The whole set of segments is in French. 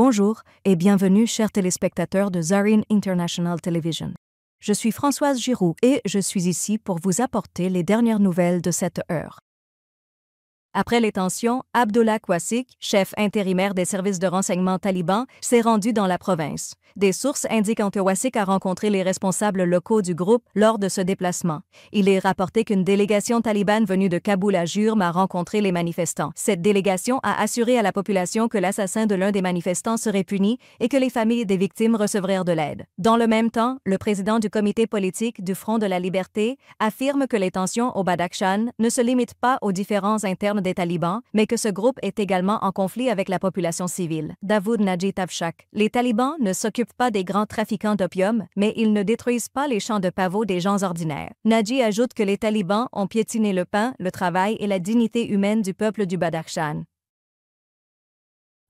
Bonjour et bienvenue chers téléspectateurs de Zareen International Television. Je suis Françoise Giroux et je suis ici pour vous apporter les dernières nouvelles de cette heure. Après les tensions, Abdullah Qasik, chef intérimaire des services de renseignement talibans, s'est rendu dans la province. Des sources indiquent que Qasik a rencontré les responsables locaux du groupe lors de ce déplacement. Il est rapporté qu'une délégation talibane venue de Kaboul à Jurm a rencontré les manifestants. Cette délégation a assuré à la population que l'assassin de l'un des manifestants serait puni et que les familles des victimes recevraient de l'aide. Dans le même temps, le président du comité politique du Front de la Liberté affirme que les tensions au Badakhshan ne se limitent pas aux différences internes des talibans, mais que ce groupe est également en conflit avec la population civile. Davoud Naji Tafshak. Les talibans ne s'occupent pas des grands trafiquants d'opium, mais ils ne détruisent pas les champs de pavots des gens ordinaires. Naji ajoute que les talibans ont piétiné le pain, le travail et la dignité humaine du peuple du Badakhshan.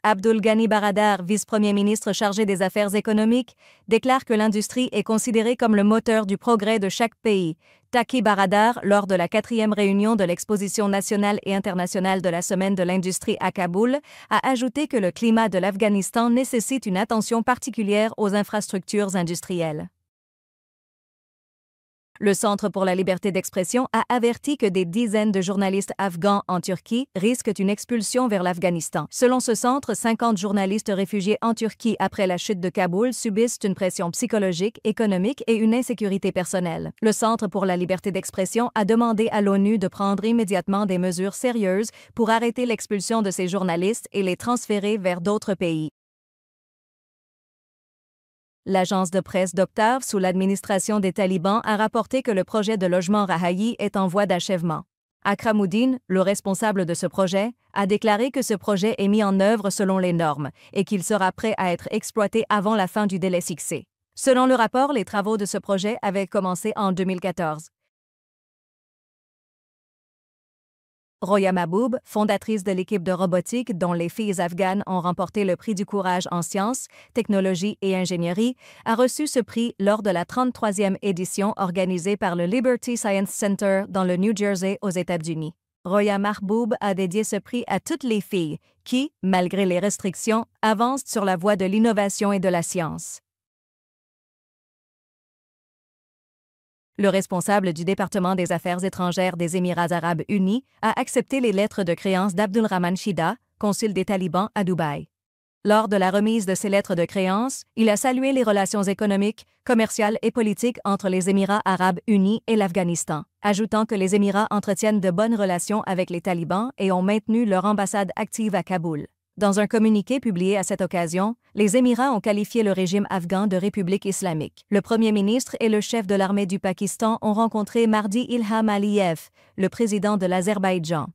Abdul Ghani Baradar, vice-premier ministre chargé des affaires économiques, déclare que l'industrie est considérée comme le moteur du progrès de chaque pays. Taki Baradar, lors de la 4e réunion de l'exposition nationale et internationale de la Semaine de l'industrie à Kaboul, a ajouté que le climat de l'Afghanistan nécessite une attention particulière aux infrastructures industrielles. Le Centre pour la liberté d'expression a averti que des dizaines de journalistes afghans en Turquie risquent une expulsion vers l'Afghanistan. Selon ce centre, 50 journalistes réfugiés en Turquie après la chute de Kaboul subissent une pression psychologique, économique et une insécurité personnelle. Le Centre pour la liberté d'expression a demandé à l'ONU de prendre immédiatement des mesures sérieuses pour arrêter l'expulsion de ces journalistes et les transférer vers d'autres pays. L'agence de presse d'Octave, sous l'administration des talibans, a rapporté que le projet de logement Rahaï est en voie d'achèvement. Akramuddin, le responsable de ce projet, a déclaré que ce projet est mis en œuvre selon les normes et qu'il sera prêt à être exploité avant la fin du délai fixé. Selon le rapport, les travaux de ce projet avaient commencé en 2014. Roya Mahboub, fondatrice de l'équipe de robotique dont les filles afghanes ont remporté le prix du courage en sciences, technologie et ingénierie, a reçu ce prix lors de la 33e édition organisée par le Liberty Science Center dans le New Jersey aux États-Unis. Roya Mahboub a dédié ce prix à toutes les filles qui, malgré les restrictions, avancent sur la voie de l'innovation et de la science. Le responsable du département des Affaires étrangères des Émirats arabes unis a accepté les lettres de créance d'Abdulrahman Shida, consul des talibans à Dubaï. Lors de la remise de ces lettres de créance, il a salué les relations économiques, commerciales et politiques entre les Émirats arabes unis et l'Afghanistan, ajoutant que les Émirats entretiennent de bonnes relations avec les talibans et ont maintenu leur ambassade active à Kaboul. Dans un communiqué publié à cette occasion, les Émirats ont qualifié le régime afghan de république islamique. Le Premier ministre et le chef de l'armée du Pakistan ont rencontré mardi Ilham Aliyev, le président de l'Azerbaïdjan.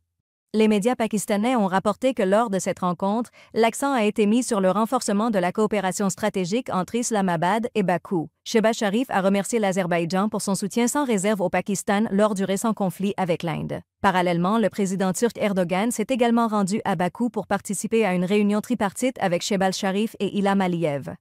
Les médias pakistanais ont rapporté que lors de cette rencontre, l'accent a été mis sur le renforcement de la coopération stratégique entre Islamabad et Bakou. Shehbaz Sharif a remercié l'Azerbaïdjan pour son soutien sans réserve au Pakistan lors du récent conflit avec l'Inde. Parallèlement, le président turc Erdogan s'est également rendu à Bakou pour participer à une réunion tripartite avec Shehbaz Sharif et Ilham Aliyev.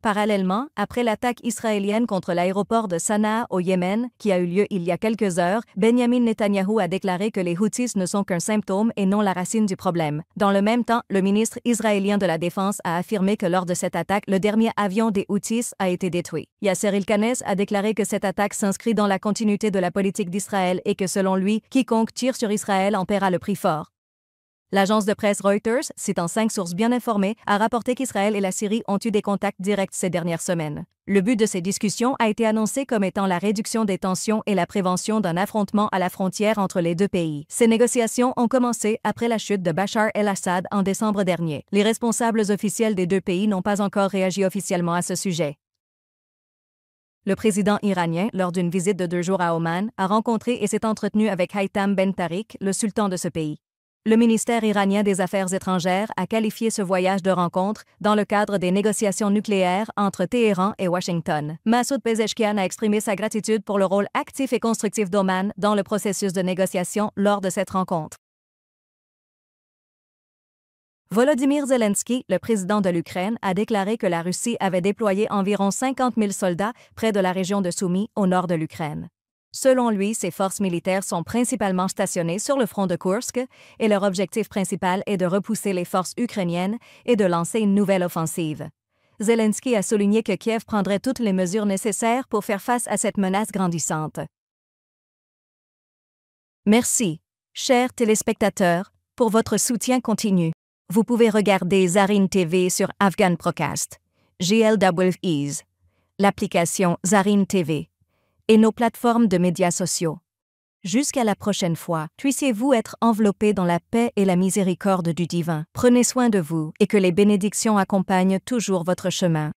Parallèlement, après l'attaque israélienne contre l'aéroport de Sanaa au Yémen, qui a eu lieu il y a quelques heures, Benjamin Netanyahou a déclaré que les Houthis ne sont qu'un symptôme et non la racine du problème. Dans le même temps, le ministre israélien de la Défense a affirmé que lors de cette attaque, le dernier avion des Houthis a été détruit. Yasser El-Khanes a déclaré que cette attaque s'inscrit dans la continuité de la politique d'Israël et que selon lui, quiconque tire sur Israël en paiera le prix fort. L'agence de presse Reuters, citant 5 sources bien informées, a rapporté qu'Israël et la Syrie ont eu des contacts directs ces dernières semaines. Le but de ces discussions a été annoncé comme étant la réduction des tensions et la prévention d'un affrontement à la frontière entre les deux pays. Ces négociations ont commencé après la chute de Bachar el-Assad en décembre dernier. Les responsables officiels des deux pays n'ont pas encore réagi officiellement à ce sujet. Le président iranien, lors d'une visite de 2 jours à Oman, a rencontré et s'est entretenu avec Haitham Ben Tariq, le sultan de ce pays. Le ministère iranien des Affaires étrangères a qualifié ce voyage de rencontre dans le cadre des négociations nucléaires entre Téhéran et Washington. Massoud Pezeshkian a exprimé sa gratitude pour le rôle actif et constructif d'Oman dans le processus de négociation lors de cette rencontre. Volodymyr Zelensky, le président de l'Ukraine, a déclaré que la Russie avait déployé environ 50 000 soldats près de la région de Soumy, au nord de l'Ukraine. Selon lui, ses forces militaires sont principalement stationnées sur le front de Kursk et leur objectif principal est de repousser les forces ukrainiennes et de lancer une nouvelle offensive. Zelensky a souligné que Kiev prendrait toutes les mesures nécessaires pour faire face à cette menace grandissante. Merci, chers téléspectateurs, pour votre soutien continu. Vous pouvez regarder Zarine TV sur Afghan Procast, GLWEs, l'application Zarine TV et nos plateformes de médias sociaux. Jusqu'à la prochaine fois, puissiez-vous être enveloppés dans la paix et la miséricorde du divin. Prenez soin de vous et que les bénédictions accompagnent toujours votre chemin.